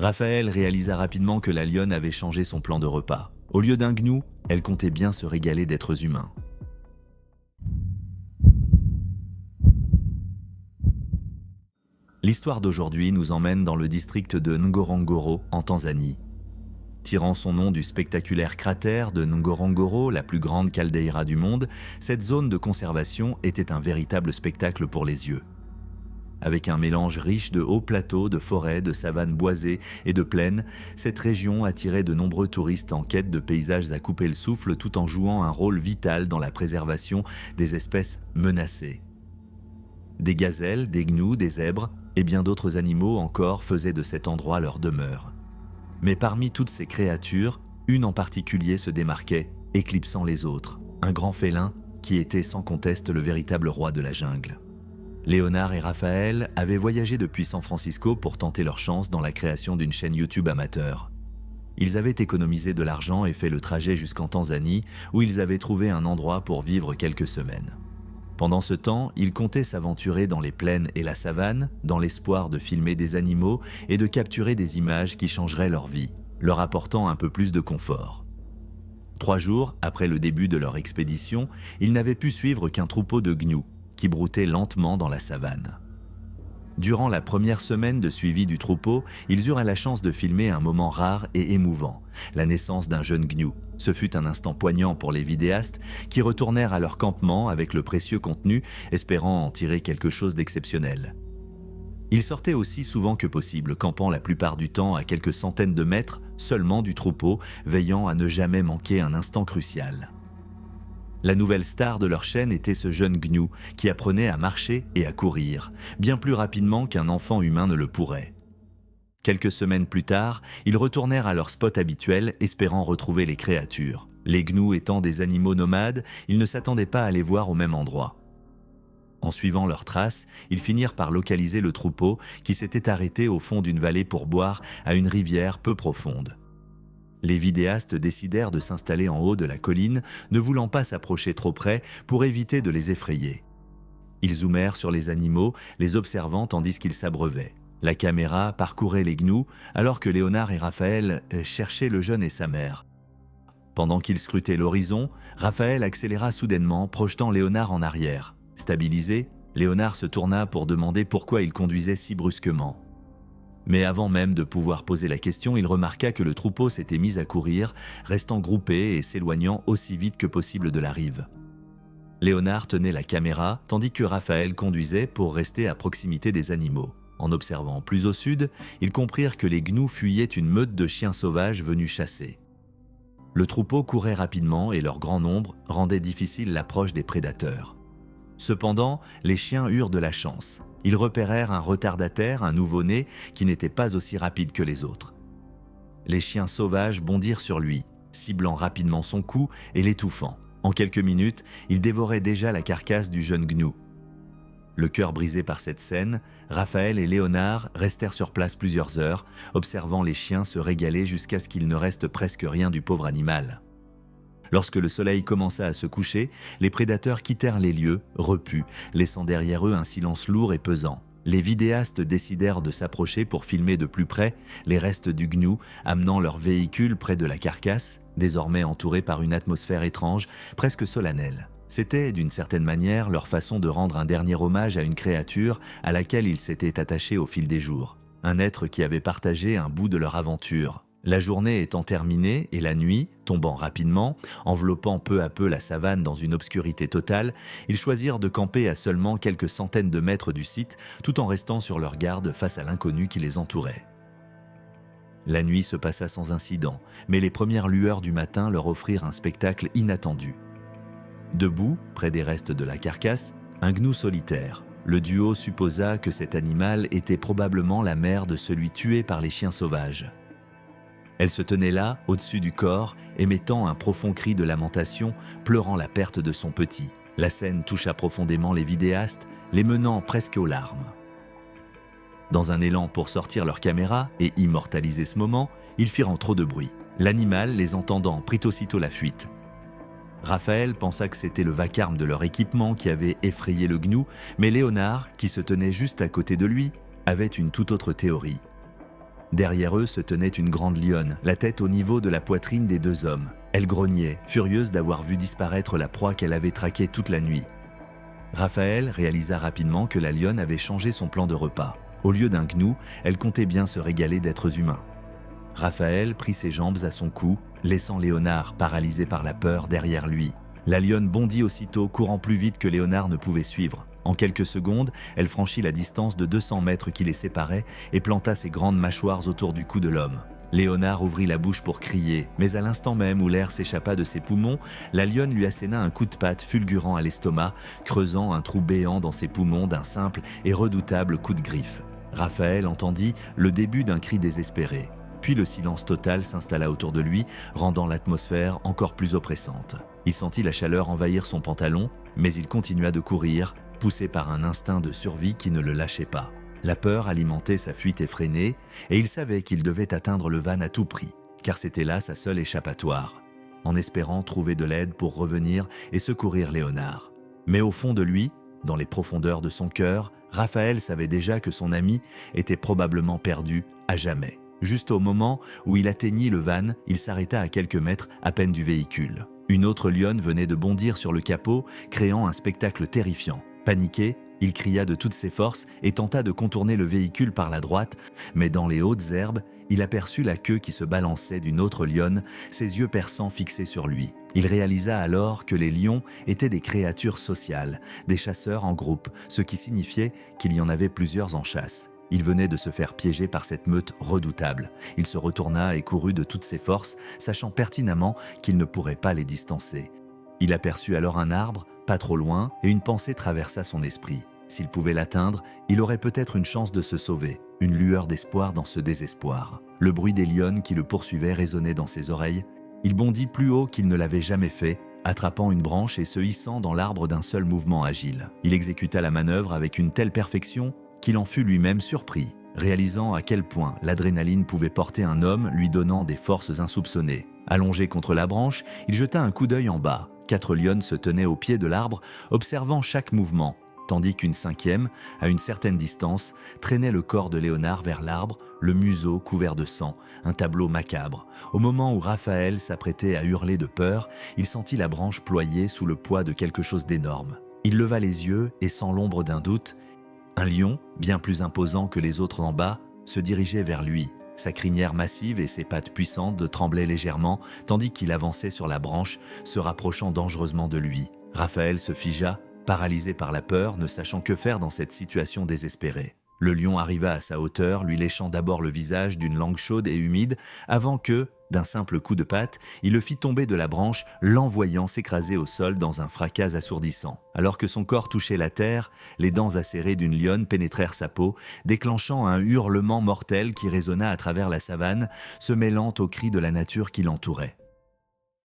Raphaël réalisa rapidement que la lionne avait changé son plan de repas. Au lieu d'un gnou, elle comptait bien se régaler d'êtres humains. L'histoire d'aujourd'hui nous emmène dans le district de Ngorongoro, en Tanzanie. Tirant son nom du spectaculaire cratère de Ngorongoro, la plus grande caldeira du monde, cette zone de conservation était un véritable spectacle pour les yeux. Avec un mélange riche de hauts plateaux, de forêts, de savanes boisées et de plaines, cette région attirait de nombreux touristes en quête de paysages à couper le souffle tout en jouant un rôle vital dans la préservation des espèces menacées. Des gazelles, des gnous, des zèbres et bien d'autres animaux encore faisaient de cet endroit leur demeure. Mais parmi toutes ces créatures, une en particulier se démarquait, éclipsant les autres, un grand félin qui était sans conteste le véritable roi de la jungle. Léonard et Raphaël avaient voyagé depuis San Francisco pour tenter leur chance dans la création d'une chaîne YouTube amateur. Ils avaient économisé de l'argent et fait le trajet jusqu'en Tanzanie, où ils avaient trouvé un endroit pour vivre quelques semaines. Pendant ce temps, ils comptaient s'aventurer dans les plaines et la savane, dans l'espoir de filmer des animaux et de capturer des images qui changeraient leur vie, leur apportant un peu plus de confort. 3 jours après le début de leur expédition, ils n'avaient pu suivre qu'un troupeau de gnous qui broutaient lentement dans la savane. Durant la première semaine de suivi du troupeau, ils eurent la chance de filmer un moment rare et émouvant, la naissance d'un jeune gnou. Ce fut un instant poignant pour les vidéastes qui retournèrent à leur campement avec le précieux contenu, espérant en tirer quelque chose d'exceptionnel. Ils sortaient aussi souvent que possible, campant la plupart du temps à quelques centaines de mètres seulement du troupeau, veillant à ne jamais manquer un instant crucial. La nouvelle star de leur chaîne était ce jeune gnou qui apprenait à marcher et à courir, bien plus rapidement qu'un enfant humain ne le pourrait. Quelques semaines plus tard, ils retournèrent à leur spot habituel, espérant retrouver les créatures. Les gnous étant des animaux nomades, ils ne s'attendaient pas à les voir au même endroit. En suivant leurs traces, ils finirent par localiser le troupeau qui s'était arrêté au fond d'une vallée pour boire à une rivière peu profonde. Les vidéastes décidèrent de s'installer en haut de la colline, ne voulant pas s'approcher trop près pour éviter de les effrayer. Ils zoomèrent sur les animaux, les observant tandis qu'ils s'abreuvaient. La caméra parcourait les gnous, alors que Léonard et Raphaël cherchaient le jeune et sa mère. Pendant qu'ils scrutaient l'horizon, Raphaël accéléra soudainement, projetant Léonard en arrière. Stabilisé, Léonard se tourna pour demander pourquoi il conduisait si brusquement. Mais avant même de pouvoir poser la question, il remarqua que le troupeau s'était mis à courir, restant groupé et s'éloignant aussi vite que possible de la rive. Léonard tenait la caméra, tandis que Raphaël conduisait pour rester à proximité des animaux. En observant plus au sud, ils comprirent que les gnous fuyaient une meute de chiens sauvages venus chasser. Le troupeau courait rapidement et leur grand nombre rendait difficile l'approche des prédateurs. Cependant, les chiens eurent de la chance. Ils repérèrent un retardataire, un nouveau-né, qui n'était pas aussi rapide que les autres. Les chiens sauvages bondirent sur lui, ciblant rapidement son cou et l'étouffant. En quelques minutes, il dévorait déjà la carcasse du jeune gnou. Le cœur brisé par cette scène, Raphaël et Léonard restèrent sur place plusieurs heures, observant les chiens se régaler jusqu'à ce qu'il ne reste presque rien du pauvre animal. Lorsque le soleil commença à se coucher, les prédateurs quittèrent les lieux, repus, laissant derrière eux un silence lourd et pesant. Les vidéastes décidèrent de s'approcher pour filmer de plus près les restes du gnou, amenant leur véhicule près de la carcasse, désormais entourée par une atmosphère étrange, presque solennelle. C'était, d'une certaine manière, leur façon de rendre un dernier hommage à une créature à laquelle ils s'étaient attachés au fil des jours. Un être qui avait partagé un bout de leur aventure. La journée étant terminée et la nuit, tombant rapidement, enveloppant peu à peu la savane dans une obscurité totale, ils choisirent de camper à seulement quelques centaines de mètres du site, tout en restant sur leur garde face à l'inconnu qui les entourait. La nuit se passa sans incident, mais les premières lueurs du matin leur offrirent un spectacle inattendu. Debout, près des restes de la carcasse, un gnou solitaire. Le duo supposa que cet animal était probablement la mère de celui tué par les chiens sauvages. Elle se tenait là, au-dessus du corps, émettant un profond cri de lamentation, pleurant la perte de son petit. La scène toucha profondément les vidéastes, les menant presque aux larmes. Dans un élan pour sortir leur caméra et immortaliser ce moment, ils firent trop de bruit. L'animal, les entendant, prit aussitôt la fuite. Raphaël pensa que c'était le vacarme de leur équipement qui avait effrayé le gnou, mais Léonard, qui se tenait juste à côté de lui, avait une toute autre théorie. Derrière eux se tenait une grande lionne, la tête au niveau de la poitrine des deux hommes. Elle grognait, furieuse d'avoir vu disparaître la proie qu'elle avait traquée toute la nuit. Raphaël réalisa rapidement que la lionne avait changé son plan de repas. Au lieu d'un gnou, elle comptait bien se régaler d'êtres humains. Raphaël prit ses jambes à son cou, laissant Léonard paralysé par la peur derrière lui. La lionne bondit aussitôt, courant plus vite que Léonard ne pouvait suivre. En quelques secondes, elle franchit la distance de 200 mètres qui les séparait et planta ses grandes mâchoires autour du cou de l'homme. Léonard ouvrit la bouche pour crier, mais à l'instant même où l'air s'échappa de ses poumons, la lionne lui asséna un coup de patte fulgurant à l'estomac, creusant un trou béant dans ses poumons d'un simple et redoutable coup de griffe. Raphaël entendit le début d'un cri désespéré. Puis le silence total s'installa autour de lui, rendant l'atmosphère encore plus oppressante. Il sentit la chaleur envahir son pantalon, mais il continua de courir, poussé par un instinct de survie qui ne le lâchait pas. La peur alimentait sa fuite effrénée, et il savait qu'il devait atteindre le van à tout prix, car c'était là sa seule échappatoire, en espérant trouver de l'aide pour revenir et secourir Léonard. Mais au fond de lui, dans les profondeurs de son cœur, Raphaël savait déjà que son ami était probablement perdu à jamais. Juste au moment où il atteignit le van, il s'arrêta à quelques mètres à peine du véhicule. Une autre lionne venait de bondir sur le capot, créant un spectacle terrifiant. Paniqué, il cria de toutes ses forces et tenta de contourner le véhicule par la droite, mais dans les hautes herbes, il aperçut la queue qui se balançait d'une autre lionne, ses yeux perçants fixés sur lui. Il réalisa alors que les lions étaient des créatures sociales, des chasseurs en groupe, ce qui signifiait qu'il y en avait plusieurs en chasse. Il venait de se faire piéger par cette meute redoutable. Il se retourna et courut de toutes ses forces, sachant pertinemment qu'il ne pourrait pas les distancer. Il aperçut alors un arbre, pas trop loin, et une pensée traversa son esprit. S'il pouvait l'atteindre, il aurait peut-être une chance de se sauver, une lueur d'espoir dans ce désespoir. Le bruit des lionnes qui le poursuivaient résonnait dans ses oreilles. Il bondit plus haut qu'il ne l'avait jamais fait, attrapant une branche et se hissant dans l'arbre d'un seul mouvement agile. Il exécuta la manœuvre avec une telle perfection qu'il en fut lui-même surpris, réalisant à quel point l'adrénaline pouvait porter un homme lui donnant des forces insoupçonnées. Allongé contre la branche, il jeta un coup d'œil en bas. 4 lionnes se tenaient au pied de l'arbre, observant chaque mouvement, tandis qu'une 5e, à une certaine distance, traînait le corps de Léonard vers l'arbre, le museau couvert de sang, un tableau macabre. Au moment où Raphaël s'apprêtait à hurler de peur, il sentit la branche ployer sous le poids de quelque chose d'énorme. Il leva les yeux et, sans l'ombre d'un doute, un lion, bien plus imposant que les autres en bas, se dirigeait vers lui. Sa crinière massive et ses pattes puissantes tremblaient légèrement, tandis qu'il avançait sur la branche, se rapprochant dangereusement de lui. Raphaël se figea, paralysé par la peur, ne sachant que faire dans cette situation désespérée. Le lion arriva à sa hauteur, lui léchant d'abord le visage d'une langue chaude et humide, avant que, d'un simple coup de patte, il le fit tomber de la branche, l'envoyant s'écraser au sol dans un fracas assourdissant. Alors que son corps touchait la terre, les dents acérées d'une lionne pénétrèrent sa peau, déclenchant un hurlement mortel qui résonna à travers la savane, se mêlant aux cris de la nature qui l'entourait.